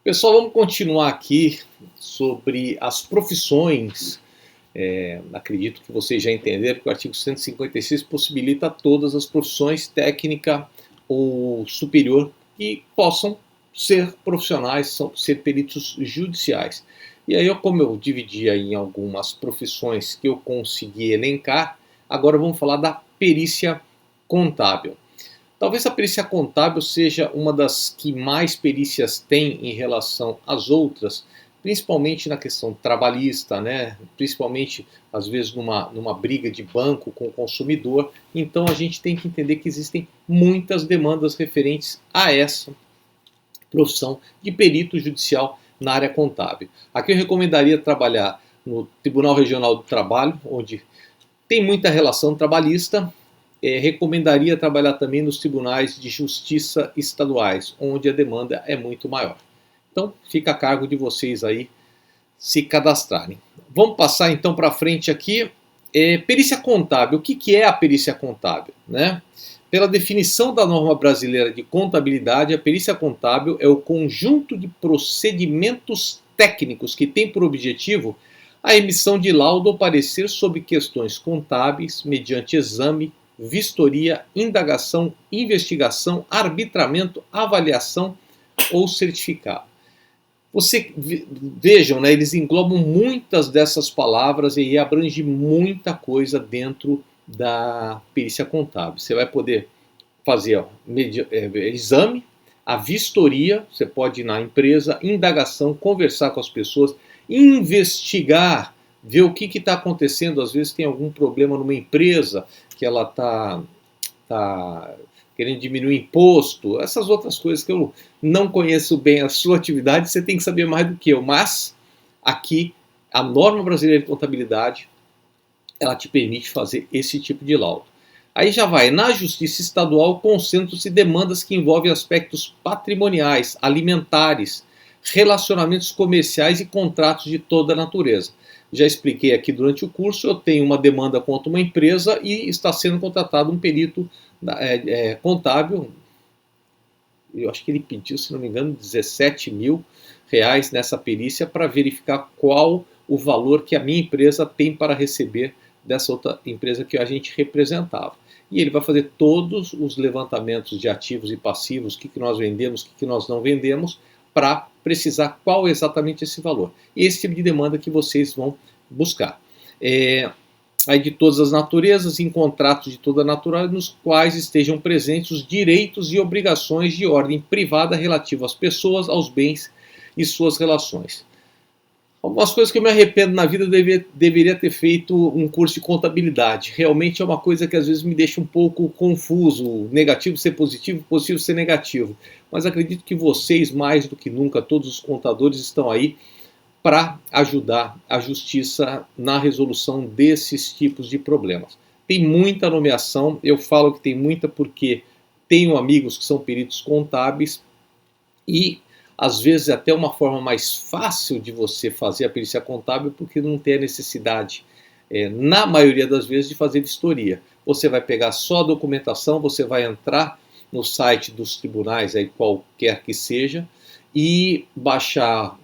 Pessoal, vamos continuar aqui sobre as profissões. Acredito que vocês já entenderam que o artigo 156 possibilita todas as profissões técnica ou superior que possam ser profissionais, ser peritos judiciais. E aí, como eu dividi aí em algumas profissões que eu consegui elencar, agora vamos falar da perícia contábil. Talvez a perícia contábil seja uma das que mais perícias tem em relação às outras, principalmente na questão trabalhista, né? Principalmente, às vezes, numa briga de banco com o consumidor. Então, a gente tem que entender que existem muitas demandas referentes a essa profissão de perito judicial na área contábil. Aqui eu recomendaria trabalhar no Tribunal Regional do Trabalho, onde tem muita relação trabalhista. Recomendaria trabalhar também nos tribunais de justiça estaduais, onde a demanda é muito maior. Então, fica a cargo de vocês aí se cadastrarem. Vamos passar então para frente aqui. Perícia contábil. O que é a perícia contábil, né? Pela definição da norma brasileira de contabilidade, a perícia contábil é o conjunto de procedimentos técnicos que tem por objetivo a emissão de laudo ou parecer sobre questões contábeis mediante exame, vistoria, indagação, investigação, arbitramento, avaliação ou certificado. Vejam, né, eles englobam muitas dessas palavras e abrange muita coisa dentro da perícia contábil. Você vai poder fazer exame, a vistoria, você pode ir na empresa, indagação, conversar com as pessoas, investigar, ver o que está acontecendo. Às vezes tem algum problema numa empresa que ela está querendo diminuir imposto, essas outras coisas que eu não conheço bem a sua atividade, você tem que saber mais do que eu. Mas aqui a norma brasileira de contabilidade, ela te permite fazer esse tipo de laudo. Aí já vai, na justiça estadual, concentram-se demandas que envolvem aspectos patrimoniais, alimentares, relacionamentos comerciais e contratos de toda a natureza. Já expliquei aqui durante o curso, eu tenho uma demanda contra uma empresa e está sendo contratado um perito contábil. Eu acho que ele pediu, se não me engano, 17 mil reais nessa perícia para verificar qual o valor que a minha empresa tem para receber dessa outra empresa que a gente representava. E ele vai fazer todos os levantamentos de ativos e passivos, o que nós vendemos, o que nós não vendemos, para precisar qual é exatamente esse valor. Esse tipo de demanda que vocês vão buscar. Aí de todas as naturezas, em contratos de toda a natureza, nos quais estejam presentes os direitos e obrigações de ordem privada relativas às pessoas, aos bens e suas relações. Algumas coisas que eu me arrependo na vida, deveria ter feito um curso de contabilidade. Realmente é uma coisa que às vezes me deixa um pouco confuso, negativo ser positivo, positivo ser negativo. Mas acredito que vocês, mais do que nunca, todos os contadores estão aí para ajudar a justiça na resolução desses tipos de problemas. Tem muita nomeação, eu falo que tem muita porque tenho amigos que são peritos contábeis e às vezes até uma forma mais fácil de você fazer a perícia contábil porque não tem a necessidade, na maioria das vezes, de fazer vistoria. Você vai pegar só a documentação, você vai entrar no site dos tribunais, aí, qualquer que seja, e baixar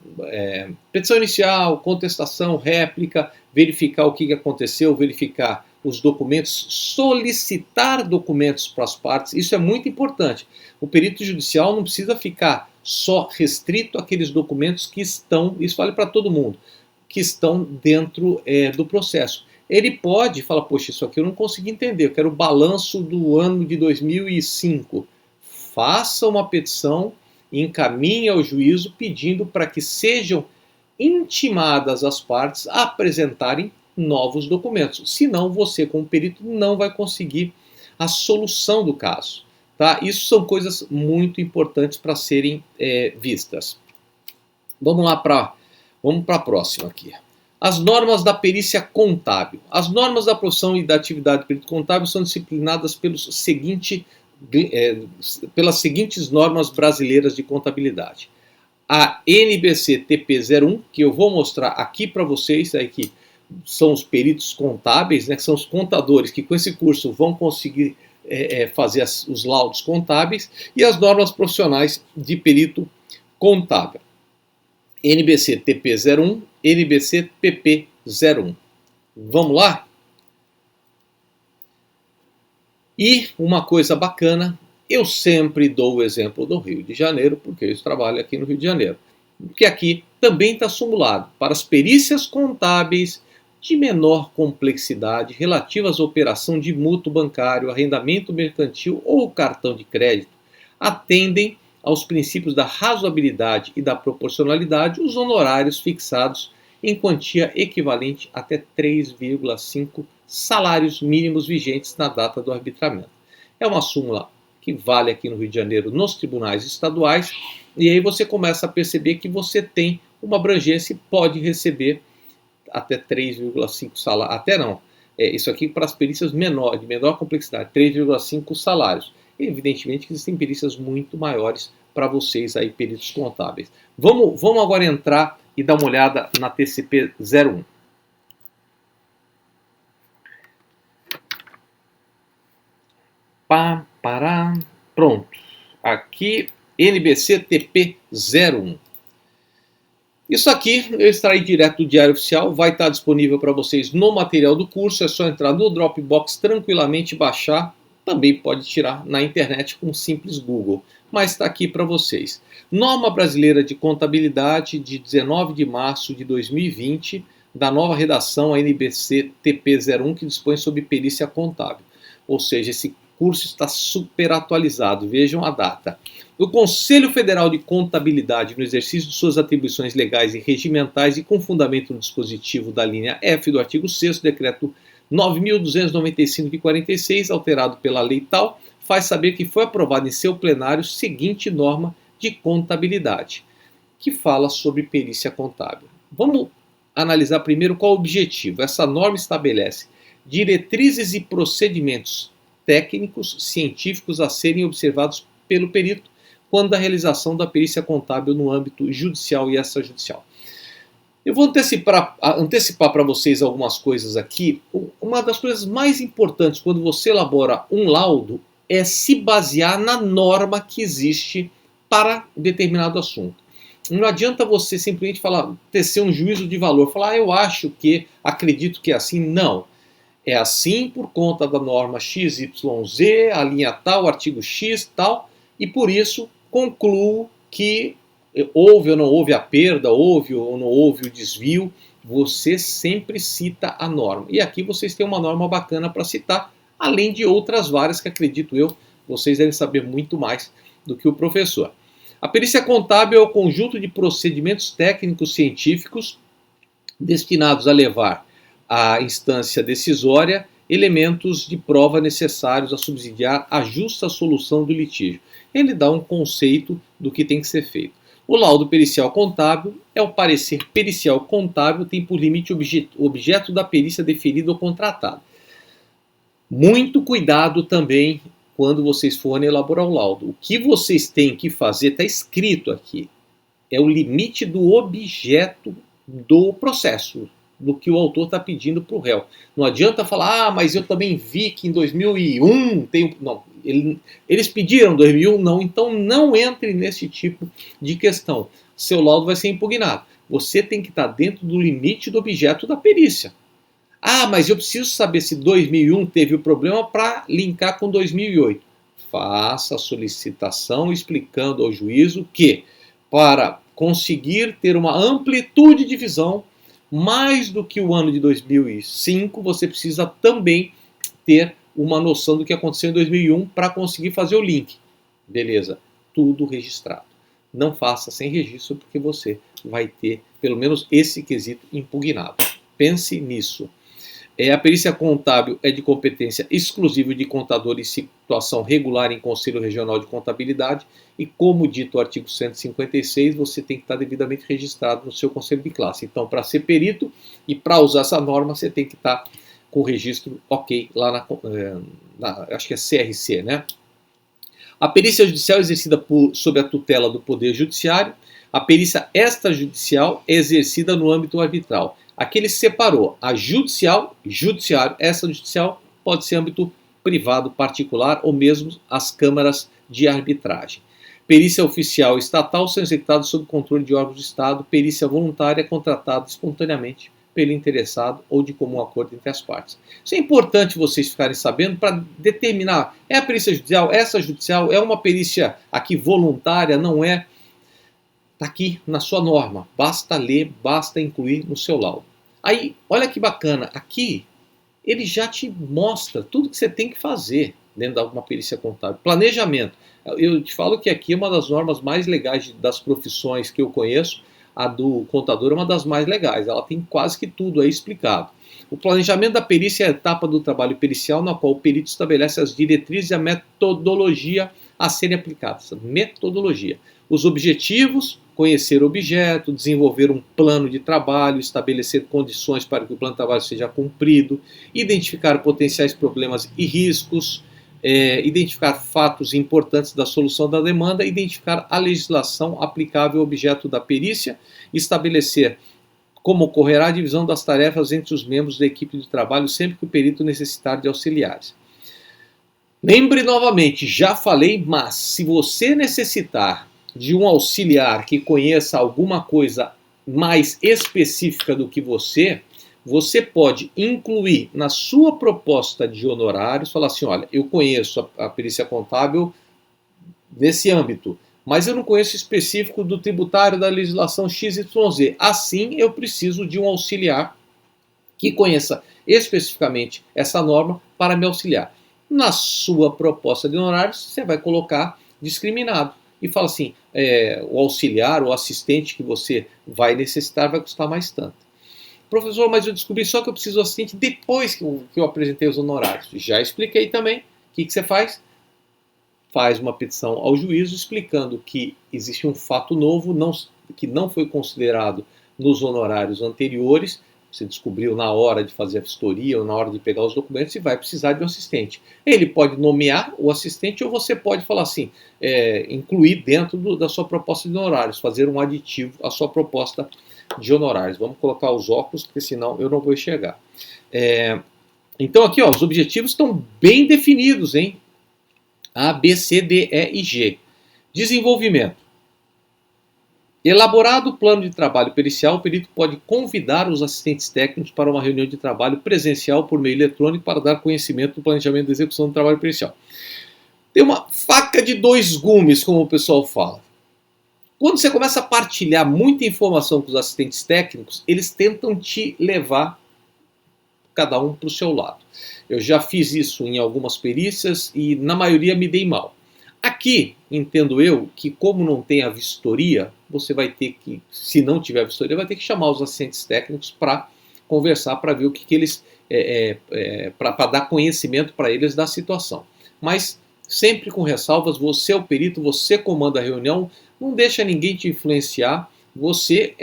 petição inicial, contestação, réplica, verificar o que aconteceu, verificar os documentos, solicitar documentos para as partes. Isso é muito importante. O perito judicial não precisa ficar só restrito àqueles documentos que estão, isso vale para todo mundo, que estão dentro do processo. Ele pode falar, poxa, isso aqui eu não consegui entender, eu quero o balanço do ano de 2005. Faça uma petição, encaminhe ao juízo pedindo para que sejam intimadas as partes a apresentarem novos documentos. Senão você, como perito, não vai conseguir a solução do caso. Tá? Isso são coisas muito importantes para serem vistas. Vamos lá vamos para a próxima aqui. As normas da perícia contábil. As normas da profissão e da atividade de perito contábil são disciplinadas pelas seguintes normas brasileiras de contabilidade. A NBC TP01, que eu vou mostrar aqui para vocês, que são os peritos contábeis, né, que são os contadores que com esse curso vão conseguir fazer os laudos contábeis, e as normas profissionais de perito contábil. NBC TP01, NBC PP01. Vamos lá? E uma coisa bacana, eu sempre dou o exemplo do Rio de Janeiro, porque eu trabalho aqui no Rio de Janeiro. Porque aqui também está simulado para as perícias contábeis de menor complexidade relativas à operação de mútuo bancário, arrendamento mercantil ou cartão de crédito, atendem aos princípios da razoabilidade e da proporcionalidade os honorários fixados em quantia equivalente até 3,5 salários mínimos vigentes na data do arbitramento. É uma súmula que vale aqui no Rio de Janeiro nos tribunais estaduais, e aí você começa a perceber que você tem uma abrangência e pode receber até 3,5 salários, até não, isso aqui para as perícias de menor complexidade, 3,5 salários. E, evidentemente que existem perícias muito maiores para vocês aí, peritos contábeis. Vamos agora entrar e dar uma olhada na TCP 01. Pronto. Aqui, NBC TP 01. Isso aqui eu extraí direto do Diário Oficial, vai estar disponível para vocês no material do curso, é só entrar no Dropbox tranquilamente, baixar, também pode tirar na internet com um simples Google, mas está aqui para vocês. Norma Brasileira de Contabilidade de 19 de março de 2020, da nova redação, a NBC TP01, que dispõe sobre perícia contábil. Ou seja, esse curso está super atualizado, vejam a data. O Conselho Federal de Contabilidade, no exercício de suas atribuições legais e regimentais e com fundamento no dispositivo da linha F do artigo 6º, decreto 9.295 de 46, alterado pela lei tal, faz saber que foi aprovada em seu plenário seguinte norma de contabilidade, que fala sobre perícia contábil. Vamos analisar primeiro qual é o objetivo. Essa norma estabelece diretrizes e procedimentos técnicos, científicos a serem observados pelo perito quando da realização da perícia contábil no âmbito judicial e extrajudicial. Eu vou antecipar para vocês algumas coisas aqui. Uma das coisas mais importantes quando você elabora um laudo é se basear na norma que existe para determinado assunto. Não adianta você simplesmente tecer um juízo de valor, falar, eu acho que, acredito que é assim. Não. É assim por conta da norma XYZ, a linha tal, artigo X tal, e por isso concluo que houve ou não houve a perda, houve ou não houve o desvio. Você sempre cita a norma. E aqui vocês têm uma norma bacana para citar, além de outras várias que, acredito eu, vocês devem saber muito mais do que o professor. A perícia contábil é o conjunto de procedimentos técnicos científicos destinados a levar à instância decisória elementos de prova necessários a subsidiar a justa solução do litígio. Ele dá um conceito do que tem que ser feito. O laudo pericial contábil é o parecer pericial contábil, tem por limite objeto da perícia deferida ou contratada. Muito cuidado também quando vocês forem elaborar o laudo. O que vocês têm que fazer, está escrito aqui, é o limite do objeto do processo, do que o autor está pedindo para o réu. Não adianta falar, mas eu também vi que em 2001 tem... Não, eles pediram 2001, não, então não entre nesse tipo de questão. Seu laudo vai ser impugnado. Você tem que estar dentro do limite do objeto da perícia. Ah, mas eu preciso saber se 2001 teve o problema para linkar com 2008. Faça a solicitação explicando ao juízo que, para conseguir ter uma amplitude de visão, mais do que o ano de 2005, você precisa também ter uma noção do que aconteceu em 2001 para conseguir fazer o link. Beleza, tudo registrado. Não faça sem registro, porque você vai ter, pelo menos, esse quesito impugnado. Pense nisso. A perícia contábil é de competência exclusiva de contador em situação regular em Conselho Regional de Contabilidade e, como dito o artigo 156, você tem que estar devidamente registrado no seu conselho de classe. Então, para ser perito e para usar essa norma, você tem que estar com o registro ok lá acho que é CRC, né? A perícia judicial é exercida sob a tutela do Poder Judiciário. A perícia extrajudicial é exercida no âmbito arbitral. Aqui ele separou a judicial, judiciário, extrajudicial pode ser âmbito privado, particular ou mesmo as câmaras de arbitragem. Perícia oficial estatal são executadas sob controle de órgãos de Estado. Perícia voluntária contratada espontaneamente pelo interessado ou de comum acordo entre as partes. Isso é importante vocês ficarem sabendo para determinar, é a perícia judicial, essa judicial, é uma perícia aqui voluntária, não é? Está aqui na sua norma, basta ler, basta incluir no seu laudo. Aí, olha que bacana, aqui ele já te mostra tudo que você tem que fazer dentro de uma perícia contábil. Planejamento. Eu te falo que aqui é uma das normas mais legais das profissões que eu conheço. A do contador é uma das mais legais, ela tem quase que tudo aí explicado. O planejamento da perícia é a etapa do trabalho pericial na qual o perito estabelece as diretrizes e a metodologia a serem aplicadas. Metodologia. Os objetivos, conhecer o objeto, desenvolver um plano de trabalho, estabelecer condições para que o plano de trabalho seja cumprido, identificar potenciais problemas e riscos, identificar fatos importantes da solução da demanda, identificar a legislação aplicável ao objeto da perícia, estabelecer como ocorrerá a divisão das tarefas entre os membros da equipe de trabalho sempre que o perito necessitar de auxiliares. Lembre novamente, já falei, mas se você necessitar de um auxiliar que conheça alguma coisa mais específica do que você pode incluir na sua proposta de honorários, falar assim, olha, eu conheço a perícia contábil nesse âmbito, mas eu não conheço específico do tributário da legislação XYZ. Assim, eu preciso de um auxiliar que conheça especificamente essa norma para me auxiliar. Na sua proposta de honorários, você vai colocar discriminado e fala assim, o auxiliar, o assistente que você vai necessitar vai custar mais tanto. Professor, mas eu descobri só que eu preciso do assistente depois que eu apresentei os honorários. Já expliquei também. O que você faz? Faz uma petição ao juízo explicando que existe um fato novo que não foi considerado nos honorários anteriores. Você descobriu na hora de fazer a vistoria ou na hora de pegar os documentos e vai precisar de um assistente. Ele pode nomear o assistente ou você pode falar assim, incluir dentro da sua proposta de honorários, fazer um aditivo à sua proposta de honorários. Vamos colocar os óculos, porque senão eu não vou enxergar. Então aqui, ó, os objetivos estão bem definidos, hein? A, B, C, D, E e G. Desenvolvimento. Elaborado o plano de trabalho pericial, o perito pode convidar os assistentes técnicos para uma reunião de trabalho presencial por meio eletrônico para dar conhecimento do planejamento da execução do trabalho pericial. Tem uma faca de dois gumes, como o pessoal fala. Quando você começa a partilhar muita informação com os assistentes técnicos, eles tentam te levar cada um para o seu lado. Eu já fiz isso em algumas perícias e na maioria me dei mal. Aqui, entendo eu, que como não tem a vistoria, você vai ter que, se não tiver a vistoria, vai ter que chamar os assistentes técnicos para conversar, para ver o que eles, para dar conhecimento para eles da situação. Mas sempre com ressalvas, você é o perito, você comanda a reunião, não deixa ninguém te influenciar, você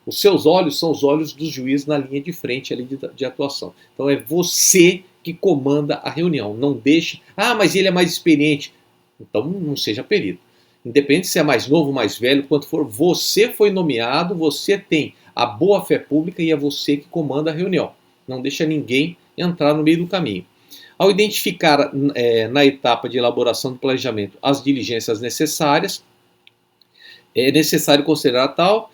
os seus olhos são os olhos dos juízes na linha de frente ali de atuação. Então é você que comanda a reunião. Não deixe, mas ele é mais experiente. Então não seja perito. Independente se é mais novo, mais velho, quanto for, você foi nomeado, você tem a boa-fé pública e é você que comanda a reunião. Não deixa ninguém entrar no meio do caminho. Ao identificar na etapa de elaboração do planejamento as diligências necessárias, é necessário considerar tal,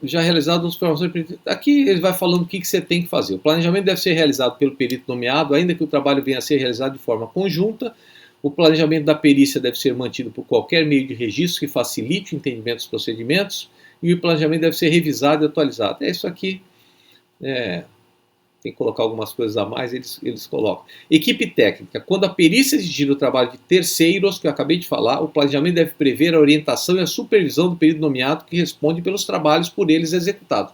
já realizado as informações. Aqui ele vai falando o que você tem que fazer. O planejamento deve ser realizado pelo perito nomeado, ainda que o trabalho venha a ser realizado de forma conjunta. O planejamento da perícia deve ser mantido por qualquer meio de registro que facilite o entendimento dos procedimentos. E o planejamento deve ser revisado e atualizado. Isso aqui, tem que colocar algumas coisas a mais, eles colocam. Equipe técnica. Quando a perícia exigir o trabalho de terceiros, que eu acabei de falar, o planejamento deve prever a orientação e a supervisão do perito nomeado que responde pelos trabalhos por eles executados.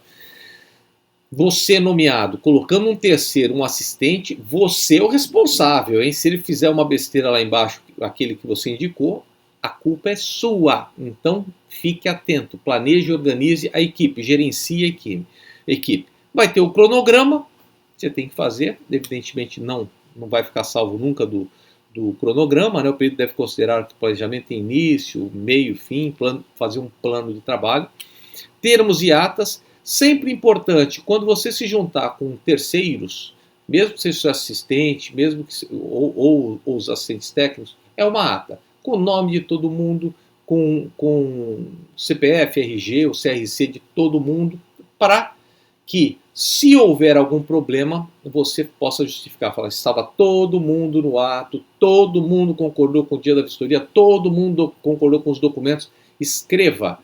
Você nomeado, colocando um terceiro, um assistente, você é o responsável, hein? Se ele fizer uma besteira lá embaixo, aquele que você indicou, a culpa é sua. Então, fique atento, planeje e organize a equipe, gerencie a equipe. Vai ter o cronograma, você tem que fazer, evidentemente não vai ficar salvo nunca do cronograma, né? O perito deve considerar que o planejamento tem início, meio, fim, fazer um plano de trabalho. Termos e atas, sempre importante, quando você se juntar com terceiros, mesmo que seja seu assistente, mesmo que, ou os assistentes técnicos, é uma ata. com o nome de todo mundo, com CPF, RG, o CRC de todo mundo, para que, se houver algum problema, você possa justificar, falar, estava todo mundo no ato, todo mundo concordou com o dia da vistoria, todo mundo concordou com os documentos. Escreva.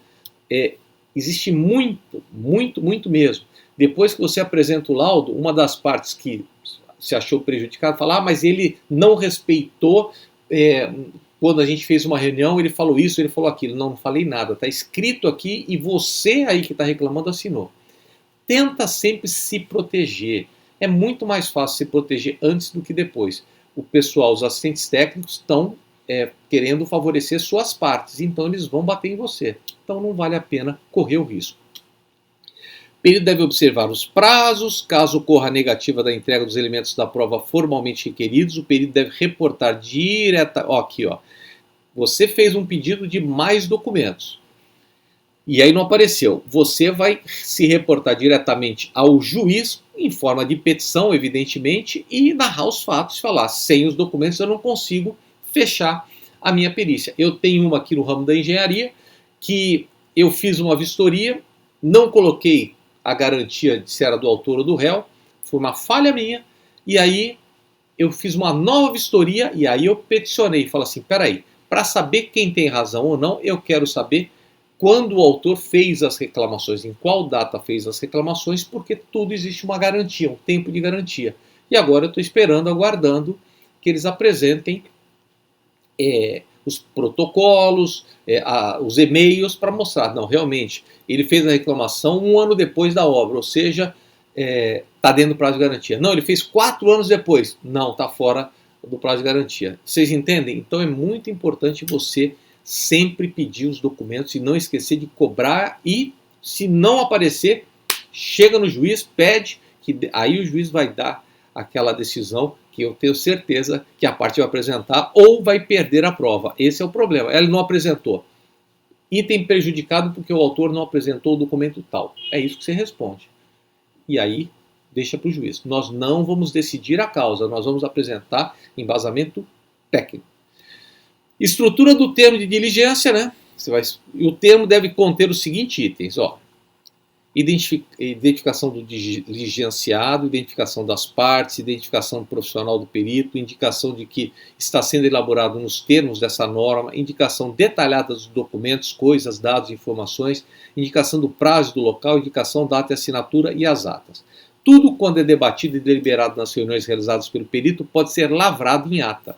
Existe muito mesmo. Depois que você apresenta o laudo, uma das partes que se achou prejudicado fala, mas ele não respeitou, quando a gente fez uma reunião, ele falou isso, ele falou aquilo. Não falei nada, está escrito aqui e você aí que está reclamando assinou. Tenta sempre se proteger. É muito mais fácil se proteger antes do que depois. O pessoal, os assistentes técnicos estão querendo favorecer suas partes, então eles vão bater em você. Então não vale a pena correr o risco. O perito deve observar os prazos. Caso ocorra a negativa da entrega dos elementos da prova formalmente requeridos, o perito deve reportar aqui, você fez um pedido de mais documentos e aí não apareceu. Você vai se reportar diretamente ao juiz, em forma de petição, evidentemente, e narrar os fatos, falar, sem os documentos eu não consigo fechar a minha perícia. Eu tenho uma aqui no ramo da engenharia, que eu fiz uma vistoria, não coloquei a garantia de se era do autor ou do réu, foi uma falha minha, e aí eu fiz uma nova vistoria, e aí eu peticionei, falei assim, peraí, para saber quem tem razão ou não, eu quero saber quando o autor fez as reclamações, em qual data fez as reclamações, porque tudo existe uma garantia, um tempo de garantia. E agora eu estou esperando, aguardando que eles apresentem os protocolos, os e-mails para mostrar, não, realmente, ele fez a reclamação 1 ano depois da obra, ou seja, está dentro do prazo de garantia. Não, ele fez 4 anos depois. Não, está fora do prazo de garantia. Vocês entendem? Então é muito importante você sempre pedir os documentos e não esquecer de cobrar, e se não aparecer, chega no juiz, pede, que aí o juiz vai dar aquela decisão que eu tenho certeza que a parte vai apresentar ou vai perder a prova. Esse é o problema. Ele não apresentou. Item prejudicado porque o autor não apresentou o documento tal. É isso que você responde. E aí, deixa para o juiz. Nós não vamos decidir a causa, nós vamos apresentar embasamento técnico. Estrutura do termo de diligência, né? O termo deve conter os seguintes itens, identificação do diligenciado, identificação das partes, identificação profissional do perito, indicação de que está sendo elaborado nos termos dessa norma, indicação detalhada dos documentos, coisas, dados, informações, indicação do prazo do local, indicação, data e assinatura e as atas. Tudo, quando é debatido e deliberado nas reuniões realizadas pelo perito, pode ser lavrado em ata,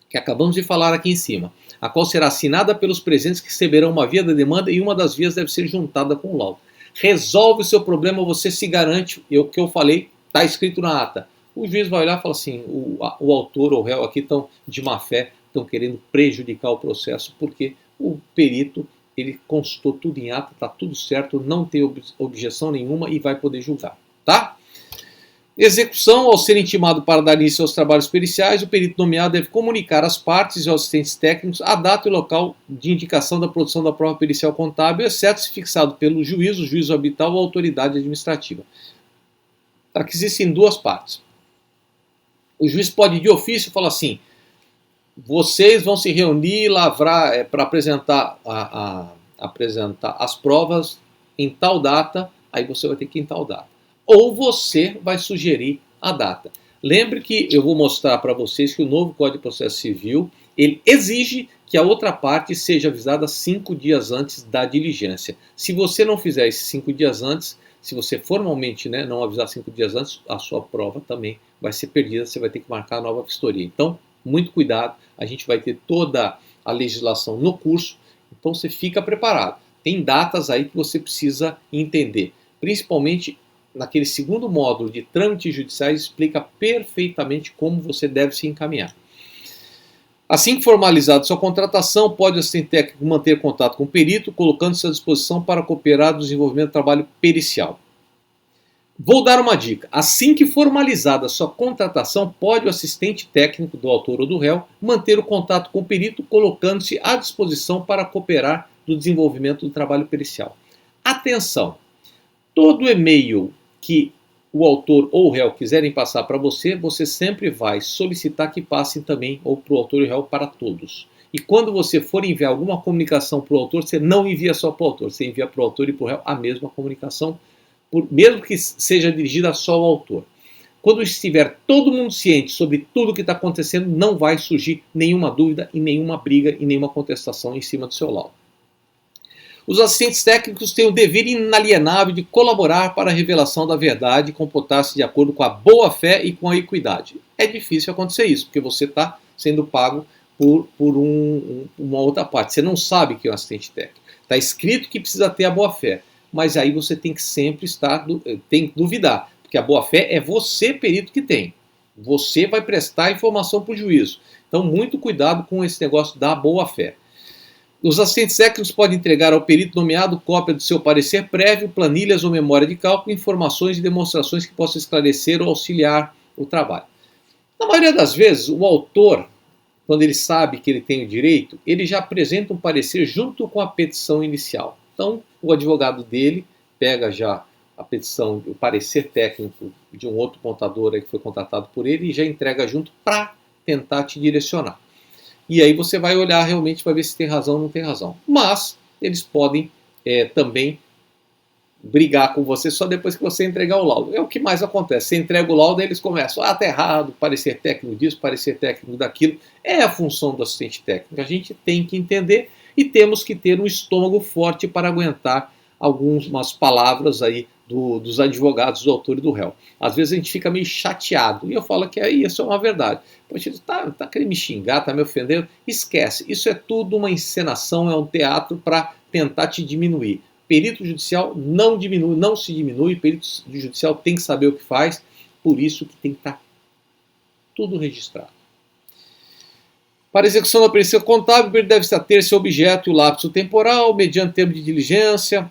que acabamos de falar aqui em cima, a qual será assinada pelos presentes que receberão uma via da demanda e uma das vias deve ser juntada com o laudo. Resolve o seu problema, você se garante, o que eu falei está escrito na ata. O juiz vai olhar e fala assim, o autor ou o réu aqui estão de má fé, estão querendo prejudicar o processo, porque o perito, ele consultou tudo em ata, está tudo certo, não tem objeção nenhuma e vai poder julgar, tá? Execução. Ao ser intimado para dar início aos trabalhos periciais, o perito nomeado deve comunicar às partes e aos assistentes técnicos a data e o local de indicação da produção da prova pericial contábil, exceto se fixado pelo juiz, o juiz orbital ou a autoridade administrativa. Aqui existem duas partes. O juiz pode, de ofício, falar assim, vocês vão se reunir e lavrar para apresentar as provas em tal data, aí você vai ter que ir em tal data. Ou você vai sugerir a data. Lembre que eu vou mostrar para vocês que o novo Código de Processo Civil, ele exige que a outra parte seja avisada 5 dias antes da diligência. Se você não fizer esses 5 dias antes, se você formalmente não avisar 5 dias antes, a sua prova também vai ser perdida, você vai ter que marcar a nova vistoria. Então, muito cuidado, a gente vai ter toda a legislação no curso, então você fica preparado. Tem datas aí que você precisa entender, principalmente naquele segundo módulo de trâmites judiciais, explica perfeitamente como você deve se encaminhar. Assim que formalizada sua contratação, pode o assistente técnico manter contato com o perito, colocando-se à disposição para cooperar no desenvolvimento do trabalho pericial. Vou dar uma dica. Assim que formalizada sua contratação, pode o assistente técnico do autor ou do réu manter o contato com o perito, colocando-se à disposição para cooperar no desenvolvimento do trabalho pericial. Atenção! Todo e-mail que o autor ou o réu quiserem passar para você, você sempre vai solicitar que passem também ou para o autor e o réu para todos. E quando você for enviar alguma comunicação para o autor, você não envia só para o autor, você envia para o autor e para o réu a mesma comunicação, mesmo que seja dirigida só ao autor. Quando estiver todo mundo ciente sobre tudo o que está acontecendo, não vai surgir nenhuma dúvida e nenhuma briga e nenhuma contestação em cima do seu laudo. Os assistentes técnicos têm o dever inalienável de colaborar para a revelação da verdade e comportar-se de acordo com a boa-fé e com a equidade. É difícil acontecer isso, porque você está sendo pago por uma outra parte. Você não sabe que é um assistente técnico. Está escrito que precisa ter a boa-fé, mas aí você tem que sempre tem que duvidar, porque a boa-fé é você, perito, que tem. Você vai prestar informação para o juízo. Então, muito cuidado com esse negócio da boa-fé. Os assistentes técnicos podem entregar ao perito nomeado cópia do seu parecer prévio, planilhas ou memória de cálculo, informações e demonstrações que possam esclarecer ou auxiliar o trabalho. Na maioria das vezes, o autor, quando ele sabe que ele tem o direito, ele já apresenta um parecer junto com a petição inicial. Então, o advogado dele pega já a petição, o parecer técnico de um outro contador que foi contratado por ele e já entrega junto para tentar te direcionar. E aí você vai olhar realmente para ver se tem razão ou não tem razão. Mas eles podem também brigar com você só depois que você entregar o laudo. É o que mais acontece. Você entrega o laudo e eles começam, tá errado, parecer técnico disso, parecer técnico daquilo. É a função do assistente técnico. A gente tem que entender e temos que ter um estômago forte para aguentar algumas palavras aí dos advogados, do autor e do réu. Às vezes a gente fica meio chateado, e eu falo que isso é uma verdade. Poxa, tá querendo me xingar, tá me ofendendo? Esquece, isso é tudo uma encenação, é um teatro para tentar te diminuir. Perito judicial não diminui, não se diminui, perito judicial tem que saber o que faz, por isso que tem que estar tudo registrado. Para a execução da perícia contábil, o perito deve ter seu objeto e o lapso temporal, mediante termo de diligência.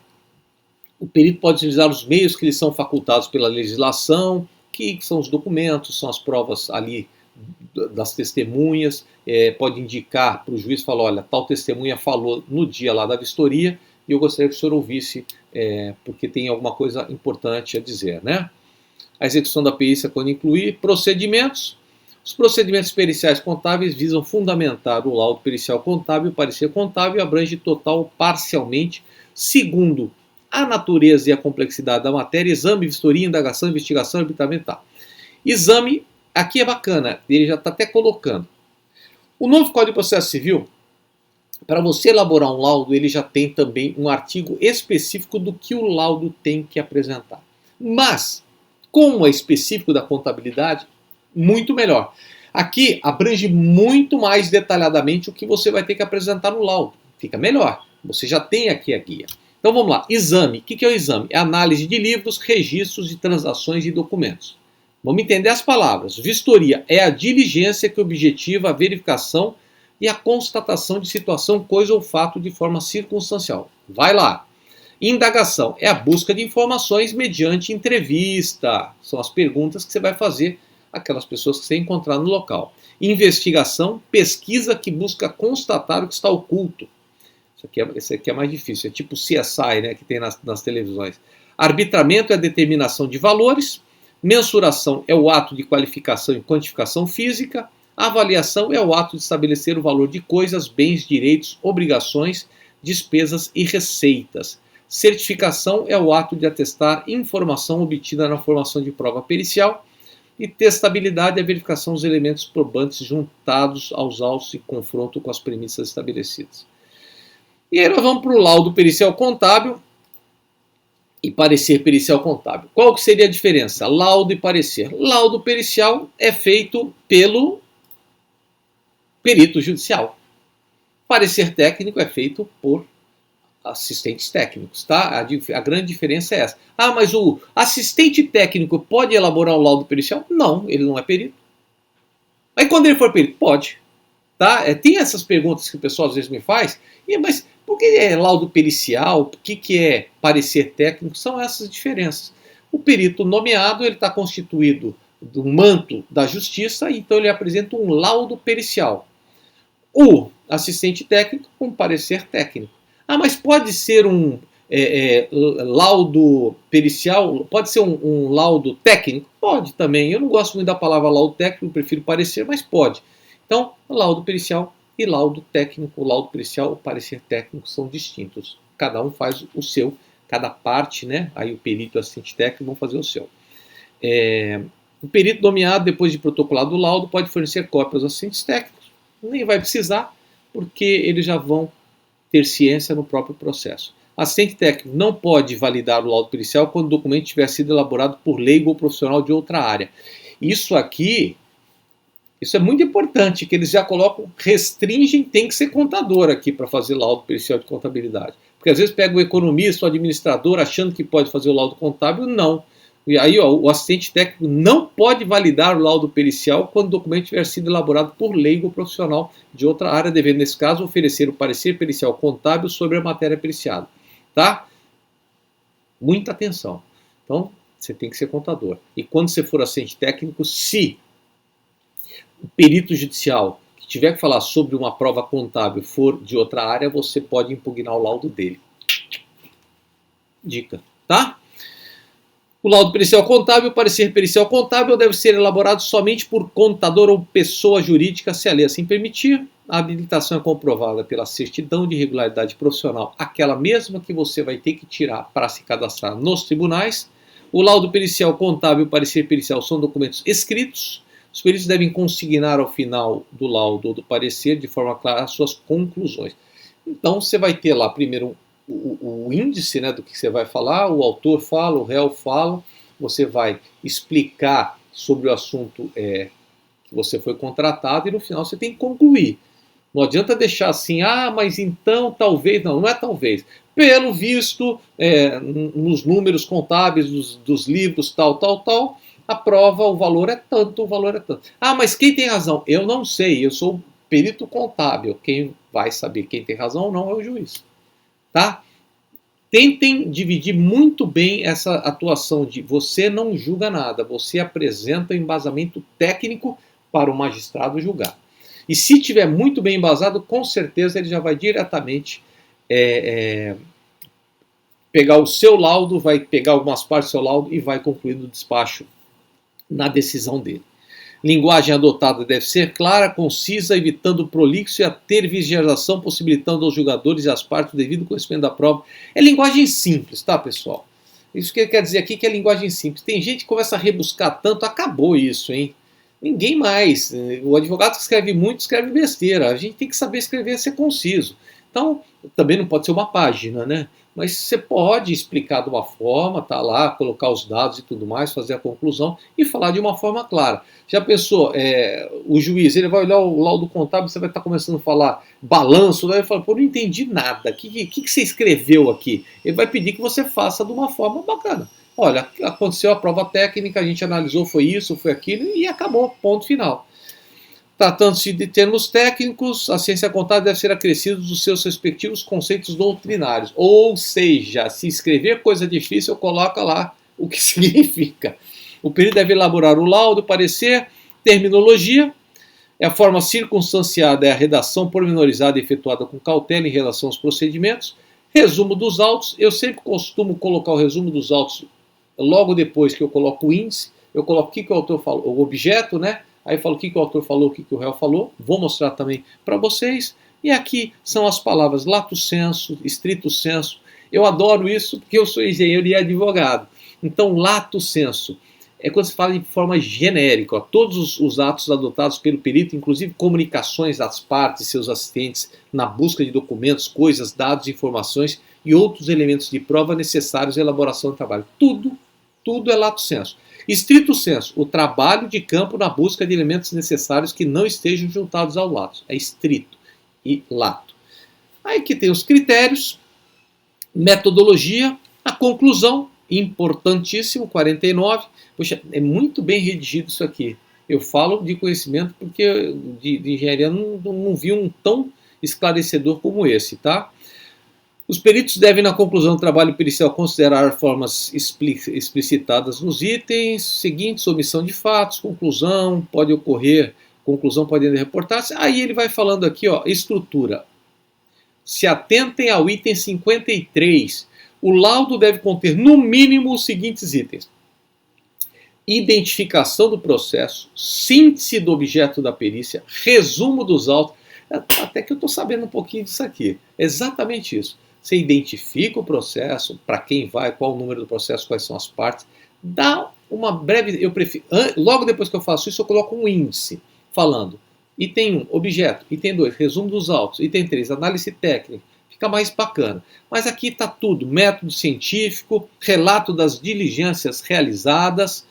O perito pode utilizar os meios que lhe são facultados pela legislação, que são os documentos, são as provas ali das testemunhas, pode indicar para o juiz, falar, olha, tal testemunha falou no dia lá da vistoria, e eu gostaria que o senhor ouvisse, porque tem alguma coisa importante a dizer, né? A execução da perícia quando incluir procedimentos. Os procedimentos periciais contábeis visam fundamentar o laudo pericial contábil, o parecer contábil abrange total ou parcialmente, segundo a natureza e a complexidade da matéria, exame, vistoria, indagação, investigação, arbitramento. Tá. Exame, aqui é bacana, ele já está até colocando. O novo Código de Processo Civil, para você elaborar um laudo, ele já tem também um artigo específico do que o laudo tem que apresentar. Mas, como é específico da contabilidade, muito melhor. Aqui abrange muito mais detalhadamente o que você vai ter que apresentar no laudo. Fica melhor. Você já tem aqui a guia. Então vamos lá. Exame. O que é o exame? É análise de livros, registros de transações e documentos. Vamos entender as palavras. Vistoria é a diligência que objetiva a verificação e a constatação de situação, coisa ou fato de forma circunstancial. Vai lá. Indagação é a busca de informações mediante entrevista. São as perguntas que você vai fazer àquelas pessoas que você encontrar no local. Investigação, pesquisa que busca constatar o que está oculto. Esse aqui é mais difícil, é tipo CSI, né, que tem nas televisões. Arbitramento é a determinação de valores. Mensuração é o ato de qualificação e quantificação física. Avaliação é o ato de estabelecer o valor de coisas, bens, direitos, obrigações, despesas e receitas. Certificação é o ato de atestar informação obtida na formação de prova pericial. E testabilidade é a verificação dos elementos probantes juntados aos autos e confronto com as premissas estabelecidas. E aí nós vamos para o laudo pericial contábil e parecer pericial contábil. Qual que seria a diferença? Laudo e parecer. Laudo pericial é feito pelo perito judicial. Parecer técnico é feito por assistentes técnicos, tá? A grande diferença é essa. Ah, mas o assistente técnico pode elaborar um laudo pericial? Não, ele não é perito. Mas quando ele for perito, pode. Tá? Tem essas perguntas que o pessoal às vezes me faz, mas por que é laudo pericial? O que é parecer técnico? São essas diferenças. O perito nomeado ele está constituído do manto da justiça, então ele apresenta um laudo pericial. O assistente técnico, um parecer técnico. Ah, mas pode ser um laudo pericial, pode ser um laudo técnico? Pode também. Eu não gosto muito da palavra laudo técnico, prefiro parecer, mas pode. Então, laudo pericial e laudo técnico, laudo pericial, o parecer técnico são distintos. Cada um faz o seu, cada parte, né? Aí o perito e o assistente técnico vão fazer o seu. O perito nomeado, depois de protocolado o laudo, pode fornecer cópias aos assistentes técnicos. Nem vai precisar, porque eles já vão ter ciência no próprio processo. Assistente técnico não pode validar o laudo pericial quando o documento tiver sido elaborado por leigo ou profissional de outra área. Isso aqui, isso é muito importante, que eles já colocam, restringem, tem que ser contador aqui para fazer laudo pericial de contabilidade. Porque às vezes pega o economista, o administrador, achando que pode fazer o laudo contábil, não. E aí, ó, o assistente técnico não pode validar o laudo pericial quando o documento tiver sido elaborado por leigo ou profissional de outra área, devendo, nesse caso, oferecer o parecer pericial contábil sobre a matéria periciada. Tá? Muita atenção. Então, você tem que ser contador. E quando você for assistente técnico, se o perito judicial que tiver que falar sobre uma prova contábil for de outra área, você pode impugnar o laudo dele. Dica, tá? O laudo pericial contábil, o parecer pericial contábil deve ser elaborado somente por contador ou pessoa jurídica, se a lei assim permitir. A habilitação é comprovada pela certidão de regularidade profissional, aquela mesma que você vai ter que tirar para se cadastrar nos tribunais. O laudo pericial contábil e o parecer pericial são documentos escritos. Os peritos devem consignar ao final do laudo ou do parecer, de forma clara, as suas conclusões. Então, você vai ter lá primeiro o índice, né, do que você vai falar, o autor fala, o réu fala, você vai explicar sobre o assunto que você foi contratado e no final você tem que concluir. Não adianta deixar assim, mas então talvez, não é talvez. Pelo visto, nos números contábeis dos livros, tal, a prova, o valor é tanto, o valor é tanto. Mas quem tem razão? Eu não sei, eu sou perito contábil. Quem vai saber quem tem razão ou não é o juiz. Tá? Tentem dividir muito bem essa atuação de você não julga nada, você apresenta o embasamento técnico para o magistrado julgar. E se tiver muito bem embasado, com certeza ele já vai diretamente pegar o seu laudo, vai pegar algumas partes do seu laudo e vai concluir no despacho na decisão dele. Linguagem adotada deve ser clara, concisa, evitando o prolixo e a tergiversação, possibilitando aos julgadores e às partes o devido conhecimento da prova. É linguagem simples, tá, pessoal? Isso que ele quer dizer aqui que é linguagem simples. Tem gente que começa a rebuscar tanto, acabou isso, hein? Ninguém mais. O advogado que escreve muito, escreve besteira. A gente tem que saber escrever e ser conciso. Então, também não pode ser uma página, né? Mas você pode explicar de uma forma, tá lá, colocar os dados e tudo mais, fazer a conclusão e falar de uma forma clara. Já pensou, o juiz, ele vai olhar o laudo contábil, você vai estar começando a falar balanço, daí ele fala, pô, não entendi nada, o que você escreveu aqui? Ele vai pedir que você faça de uma forma bacana. Olha, aconteceu a prova técnica, a gente analisou, foi isso, foi aquilo, e acabou, ponto final. Tratando-se de termos técnicos, a ciência contábil deve ser acrescida dos seus respectivos conceitos doutrinários. Ou seja, se escrever coisa difícil, coloca lá o que significa. O perito deve elaborar o laudo, parecer, terminologia. A forma circunstanciada é a redação pormenorizada efetuada com cautela em relação aos procedimentos. Resumo dos autos. Eu sempre costumo colocar o resumo dos autos logo depois que eu coloco o índice. Eu coloco o que o autor falou, o objeto, né? Aí falo o que o autor falou, o que o réu falou. Vou mostrar também para vocês. E aqui são as palavras lato sensu, stricto sensu. Eu adoro isso porque eu sou engenheiro e advogado. Então, lato sensu é quando se fala de forma genérica. Todos os atos adotados pelo perito, inclusive comunicações das partes, seus assistentes, na busca de documentos, coisas, dados, informações e outros elementos de prova necessários à elaboração do trabalho. Tudo é lato sensu. Stricto sensu, o trabalho de campo na busca de elementos necessários que não estejam juntados ao lato. É estrito e lato. Aí que tem os critérios, metodologia, a conclusão, importantíssimo, 49. Poxa, é muito bem redigido isso aqui. Eu falo de conhecimento porque de engenharia não vi um tão esclarecedor como esse, tá? Os peritos devem, na conclusão do trabalho pericial, considerar formas explicitadas nos itens seguintes: omissão de fatos, conclusão pode ainda reportar-se. Aí ele vai falando aqui, ó, estrutura. Se atentem ao item 53. O laudo deve conter, no mínimo, os seguintes itens: identificação do processo, síntese do objeto da perícia, resumo dos autos. Até que eu estou sabendo um pouquinho disso aqui. Exatamente isso. Você identifica o processo, para quem vai, qual o número do processo, quais são as partes. Dá uma breve... Eu prefiro, logo depois que eu faço isso, eu coloco um índice falando. Item 1, objeto. Item 2, resumo dos autos. Item 3, análise técnica. Fica mais bacana. Mas aqui está tudo. Método científico, relato das diligências realizadas.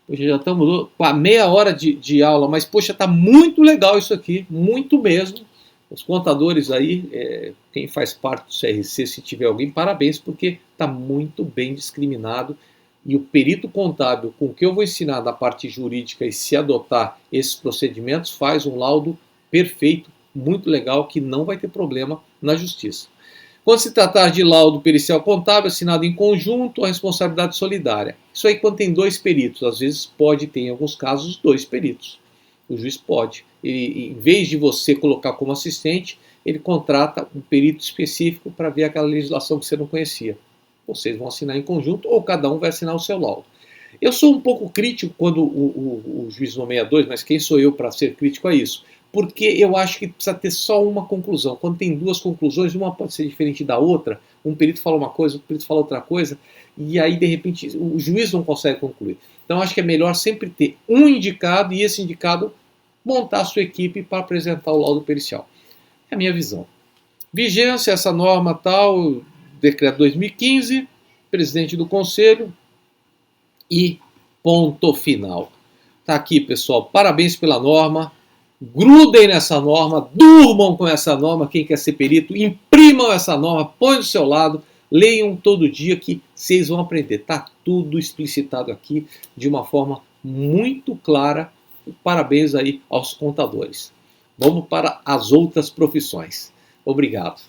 Poxa, já estamos com a meia hora de aula, mas poxa, está muito legal isso aqui, muito mesmo. Os contadores aí, quem faz parte do CRC, se tiver alguém, parabéns, porque está muito bem discriminado. E o perito contábil, com o que eu vou ensinar na parte jurídica e se adotar esses procedimentos, faz um laudo perfeito, muito legal, que não vai ter problema na justiça. Quando se tratar de laudo pericial contábil assinado em conjunto, a responsabilidade solidária. Isso aí quando tem dois peritos, às vezes pode ter, em alguns casos, dois peritos. O juiz pode. Ele, em vez de você colocar como assistente, ele contrata um perito específico para ver aquela legislação que você não conhecia. Vocês vão assinar em conjunto ou cada um vai assinar o seu laudo. Eu sou um pouco crítico quando o juiz nomeia dois, mas quem sou eu para ser crítico a isso? Porque eu acho que precisa ter só uma conclusão. Quando tem duas conclusões, uma pode ser diferente da outra, um perito fala uma coisa, outro perito fala outra coisa, e aí de repente o juiz não consegue concluir. Então acho que é melhor sempre ter um indicado e esse indicado montar a sua equipe para apresentar o laudo pericial. É a minha visão. Vigência, essa norma tal, decreto 2015, presidente do conselho e ponto final. Tá aqui, pessoal, parabéns pela norma. Grudem nessa norma, durmam com essa norma, quem quer ser perito, imprimam essa norma, põe do seu lado, leiam todo dia que vocês vão aprender. Está tudo explicitado aqui de uma forma muito clara. Parabéns aí aos contadores. Vamos para as outras profissões. Obrigado.